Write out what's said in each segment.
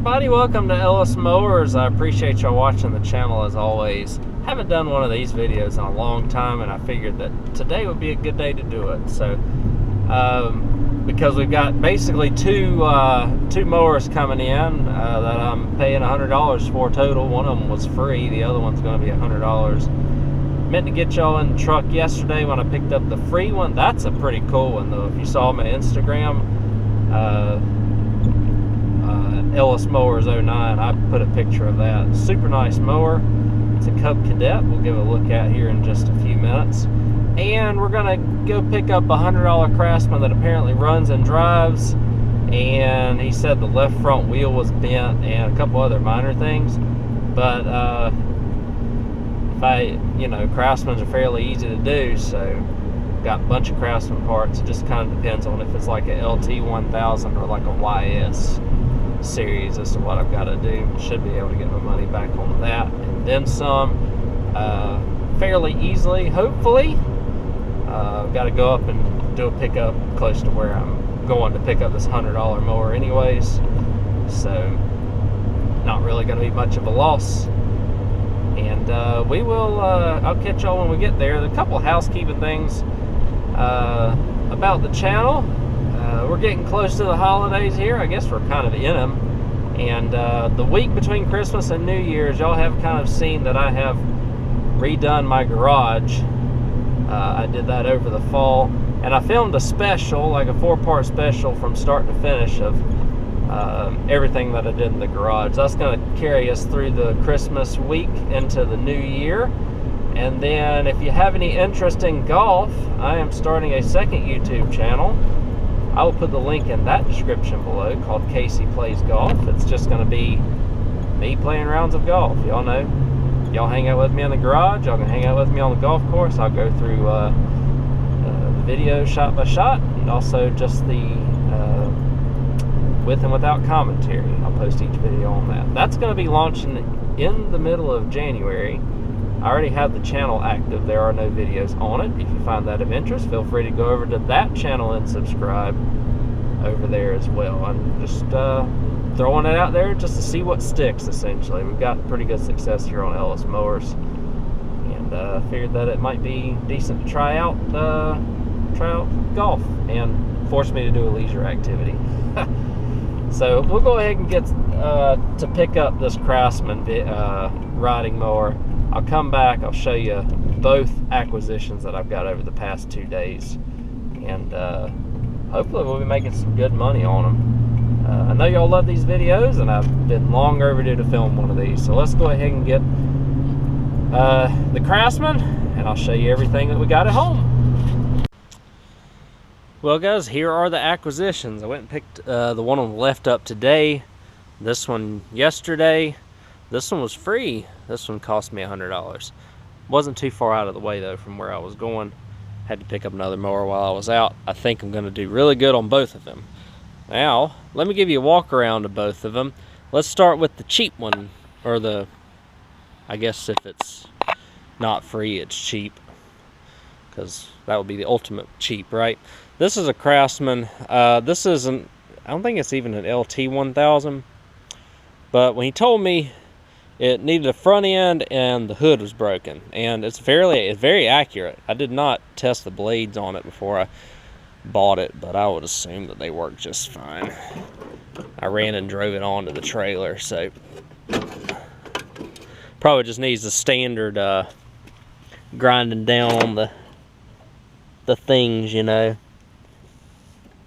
everybody, welcome to Ellis Mowers. I appreciate y'all watching the channel as always. Haven't done one of these videos in a long time, and I figured that today would be a good day to do it. So because we've got basically two mowers coming in that I'm paying $100 for total. One of them was free, the other one's going to be $100. Meant to get y'all in the truck yesterday when I picked up the free one. That's a pretty cool one though. If you saw my Instagram, Ellis Mowers 09, I put a picture of that. Super nice mower. It's a Cub Cadet. We'll give it a look at here in just a few minutes. And we're gonna go pick up a $100 Craftsman that apparently runs and drives. And he said the left front wheel was bent and a couple other minor things. But Craftsmans are fairly easy to do, so got a bunch of Craftsman parts. It just kind of depends on if it's like a LT 1000 or like a YS series as to what I've got to do. Should be able to get my money back on that and then some fairly easily, hopefully. I've got to go up and do a pickup close to where I'm going to pick up this $100 mower anyways, so not really going to be much of a loss. And we will, I'll catch y'all when we get there. There's a couple housekeeping things about the channel. We're getting close to the holidays here. I guess we're kind of in them. And the week between Christmas and New Year's, y'all have kind of seen that I have redone my garage. I did that over the fall. And I filmed a special, like a 4-part special from start to finish of everything that I did in the garage. That's going to carry us through the Christmas week into the new year. And then if you have any interest in golf, I am starting a second YouTube channel. I will put the link in that description below, called Casey Plays Golf. It's just going to be me playing rounds of golf. Y'all know, y'all hang out with me in the garage, y'all can hang out with me on the golf course. I'll go through the video shot by shot, and also just the with and without commentary. I'll post each video on that. That's going to be launching in the middle of January. I already have the channel active. There are no videos on it. If you find that of interest, feel free to go over to that channel and subscribe over there as well. I'm just throwing it out there just to see what sticks, essentially. We've got pretty good success here on Ellis Mowers, and figured that it might be decent to try out golf and force me to do a leisure activity. So we'll go ahead and get to pick up this Craftsman riding mower. I'll come back, I'll show you both acquisitions that I've got over the past 2 days, and hopefully we'll be making some good money on them. I know y'all love these videos, and I've been long overdue to film one of these, so let's go ahead and get the Craftsman, and I'll show you everything that we got at home. Well guys, here are the acquisitions. I went and picked the one on the left up today, this one yesterday. This one was free. This one cost me $100. Wasn't too far out of the way though from where I was going. Had to pick up another mower while I was out. I think I'm going to do really good on both of them. Now, let me give you a walk around of both of them. Let's start with the cheap one, or I guess if it's not free, it's cheap, because that would be the ultimate cheap, right? This is a Craftsman. This isn't, I don't think it's even an LT 1000, but when he told me it needed a front end and the hood was broken, and it's very accurate. I did not test the blades on it before I bought it, but I would assume that they work just fine. I ran and drove it onto the trailer, so probably just needs the standard grinding down on the things, you know.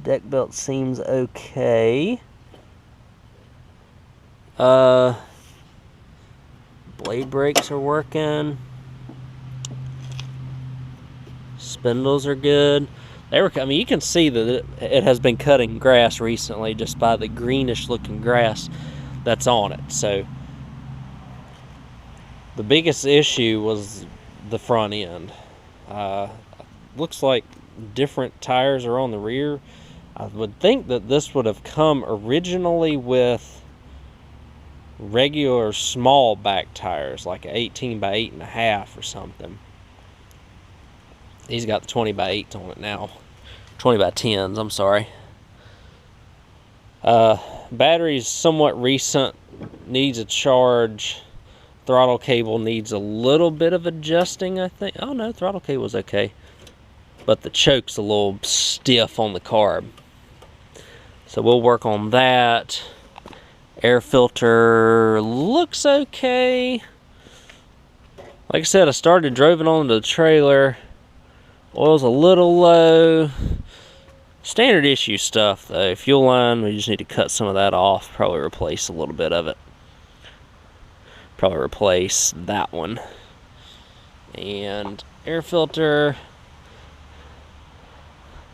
Deck belt seems okay. Blade brakes are working. Spindles are good. I mean, you can see that it has been cutting grass recently just by the greenish looking grass that's on it. So the biggest issue was the front end. Looks like different tires are on the rear. I would think that this would have come originally with regular small back tires, like 18 by 8.5 or something. He's got the 20 by 8s on it now. 20 by 10s, I'm sorry. Battery's somewhat recent, needs a charge. Throttle cable needs a little bit of adjusting, I think. Oh no, throttle cable's okay. But the choke's a little stiff on the carb. So we'll work on that. Air filter looks okay. Like I said, I drove it onto the trailer. Oil's a little low. Standard issue stuff though. Fuel line, we just need to cut some of that off. Probably replace a little bit of it. Probably replace that one. And air filter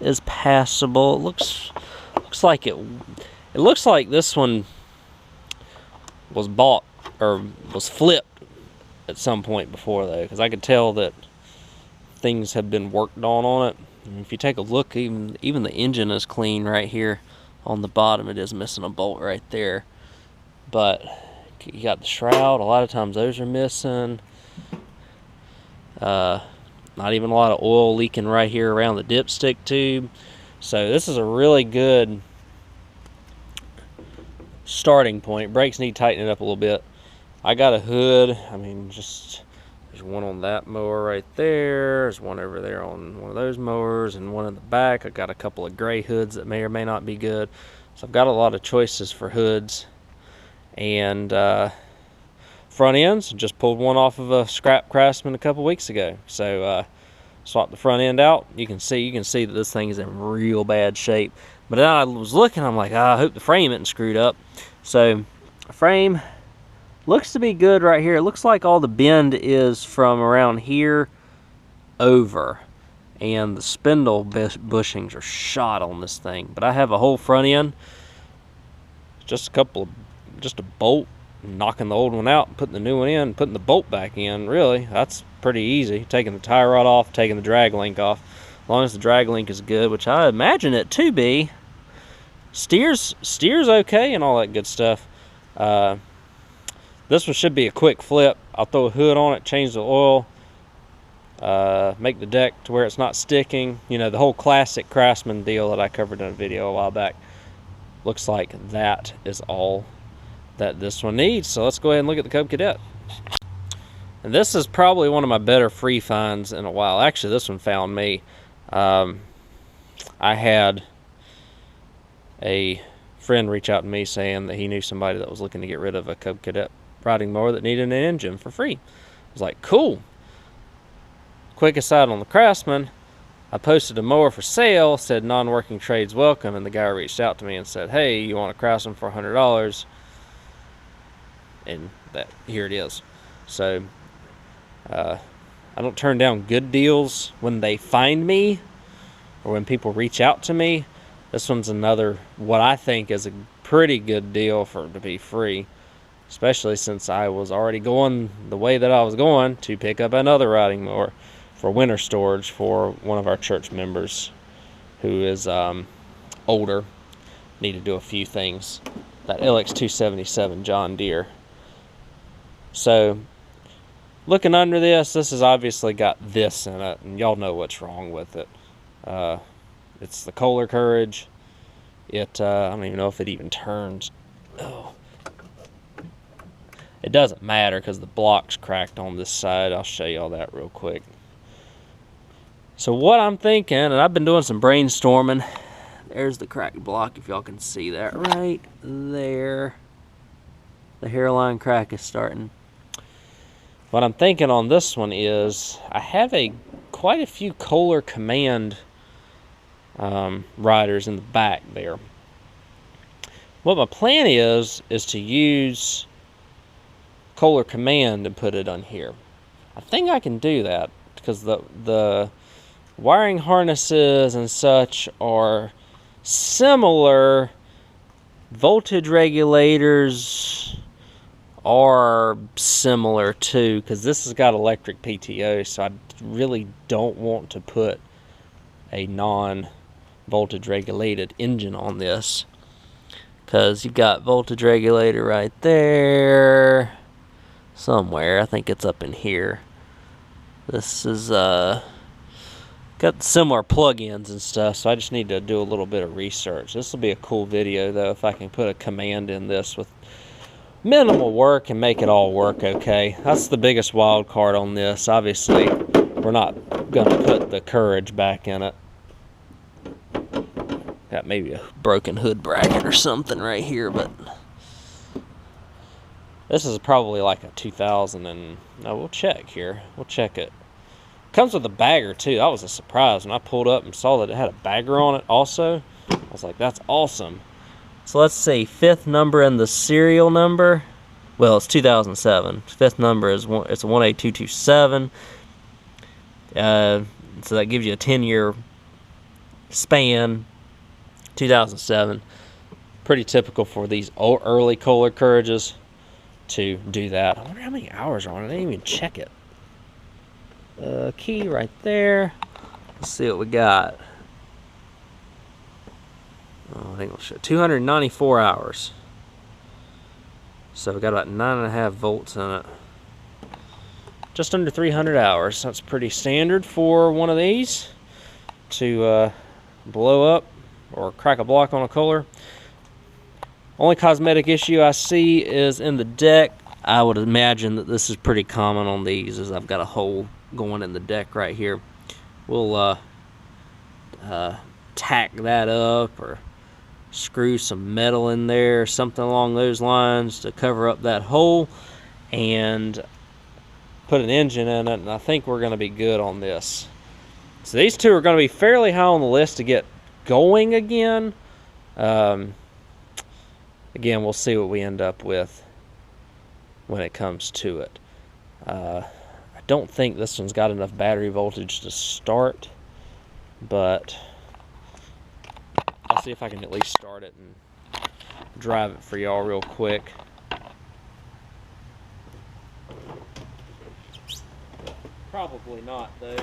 is passable. It looks like it looks like this one was bought or was flipped at some point before though, because I could tell that things have been worked on it. And if you take a look, even the engine is clean right here on the bottom. It is missing a bolt right there, but you got the shroud. A lot of times those are missing. Not even a lot of oil leaking right here around the dipstick tube. So this is a really good starting point. Brakes need tightening up a little bit. I got a hood. I mean, just there's one on that mower right there. There's one over there on one of those mowers, and one in the back. I got a couple of gray hoods that may or may not be good. So I've got a lot of choices for hoods. And front ends, just pulled one off of a scrap Craftsman a couple weeks ago. So swapped the front end out. You can see that this thing is in real bad shape. But then I was looking, I'm like, I hope the frame isn't screwed up. So frame looks to be good right here. It looks like all the bend is from around here over, and the spindle bushings are shot on this thing. But I have a whole front end, just a bolt, knocking the old one out, putting the new one in, putting the bolt back in. Really, that's pretty easy. Taking the tie rod off, taking the drag link off. As long as the drag link is good, which I imagine it to be. Steers okay and all that good stuff. This one should be a quick flip. I'll throw a hood on it, change the oil, make the deck to where it's not sticking. You know, the whole classic Craftsman deal that I covered in a video a while back. Looks like that is all that this one needs. So let's go ahead and look at the Cub Cadet. And this is probably one of my better free finds in a while. Actually, this one found me. I had a friend reach out to me saying that he knew somebody that was looking to get rid of a Cub Cadet riding mower that needed an engine for free. I was like, cool. Quick aside on the Craftsman, I posted a mower for sale, said non-working trades welcome, and the guy reached out to me and said, hey, you want a Craftsman for $100? And here it is. So I don't turn down good deals when they find me or when people reach out to me. This one's another, what I think is a pretty good deal for it to be free, especially since I was already going the way that I was going to pick up another riding mower for winter storage for one of our church members who is older, need to do a few things. That LX 277 John Deere. So looking under this has obviously got this in it, and y'all know what's wrong with it. It's the Kohler Courage. I don't even know if it even turns. Oh. It doesn't matter because the block's cracked on this side. I'll show you all that real quick. So what I'm thinking, and I've been doing some brainstorming. There's the cracked block, if y'all can see that right there. The hairline crack is starting. What I'm thinking on this one is I have quite a few Kohler Command riders in the back there. What my plan is to use Kohler Command and put it on here. I think I can do that because the wiring harnesses and such are similar. Voltage regulators are similar too, because this has got electric PTO, so I really don't want to put a non-voltage regulated engine on this, because you've got voltage regulator right there somewhere. I think it's up in here. This is Got similar plugins and stuff, so I just need to do a little bit of research. This will be a cool video, though, if I can put a command in this with minimal work and make it all work okay. That's the biggest wild card on this. Obviously, we're not going to put the courage back in it. Got maybe a broken hood bracket or something right here, but this is probably like a 2000 and... No, we'll check here. We'll check it. Comes with a bagger too. That was a surprise when I pulled up and saw that it had a bagger on it also. I was like, that's awesome. So let's see, 5th number and the serial number. Well, it's 2007. 5th number is it's a 18227. So that gives you a 10-year span. 2007. Pretty typical for these early Kohler Courages to do that. I wonder how many hours are on it. I didn't even check it. Key right there. Let's see what we got. Oh, I think we'll show 294 hours. So we got about 9.5 volts in it. Just under 300 hours. That's pretty standard for one of these to blow up or crack a block on a Kohler. Only cosmetic issue I see is in the deck. I would imagine that this is pretty common on these, as I've got a hole going in the deck right here. We'll tack that up or screw some metal in there, something along those lines to cover up that hole, and put an engine in it, and I think we're going to be good on this. So these two are going to be fairly high on the list to get going again. Again, we'll see what we end up with when it comes to it. I don't think this one's got enough battery voltage to start, but I'll see if I can at least start it and drive it for y'all real quick. Probably not, though.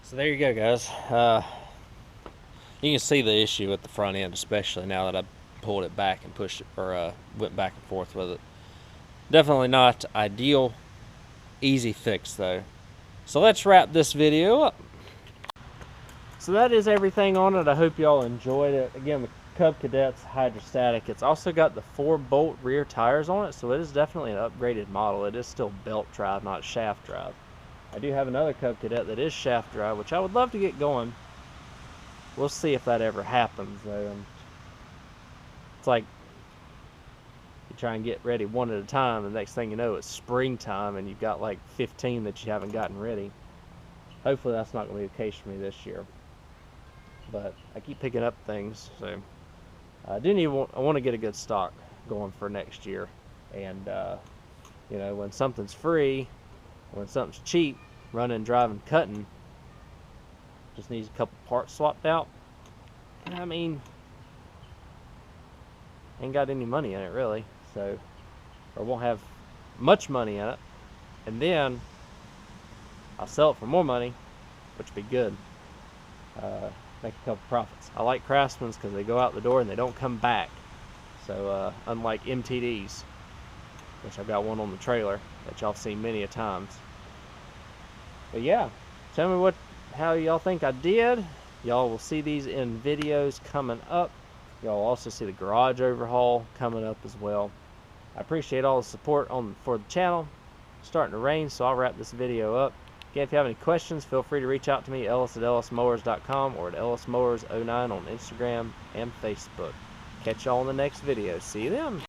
So there you go, guys. You can see the issue at the front end, especially now that I pulled it back and pushed it, or went back and forth with it. Definitely not ideal. Easy fix though. So let's wrap this video up. So that is everything on it. I hope y'all enjoyed it. Again, the Cub Cadet's hydrostatic. It's also got the 4-bolt rear tires on it, so it is definitely an upgraded model. It is still belt drive, not shaft drive. I do have another Cub Cadet that is shaft drive, which I would love to get going. We'll see if that ever happens, though. It's like you try and get ready one at a time, and the next thing you know, it's springtime, and you've got like 15 that you haven't gotten ready. Hopefully that's not going to be the case for me this year. But I keep picking up things, so I want to get a good stock going for next year. And you know, when something's free, when something's cheap, running, driving, cutting, just needs a couple parts swapped out. I mean, ain't got any money in it really, so, or won't have much money in it, and then I'll sell it for more money, which would be good. Make a couple profits. I like Craftsman's because they go out the door and they don't come back. So unlike MTDs, which I've got one on the trailer that y'all seen many a times. But yeah, tell me how y'all think I did. Y'all will see these in videos coming up. Y'all will also see the garage overhaul coming up as well. I appreciate all the support for the channel. It's starting to rain, so I'll wrap this video up. Again, if you have any questions, feel free to reach out to me, Ellis at ellismowers.com, or at ellismowers09 on Instagram and Facebook. Catch y'all in the next video. See you then.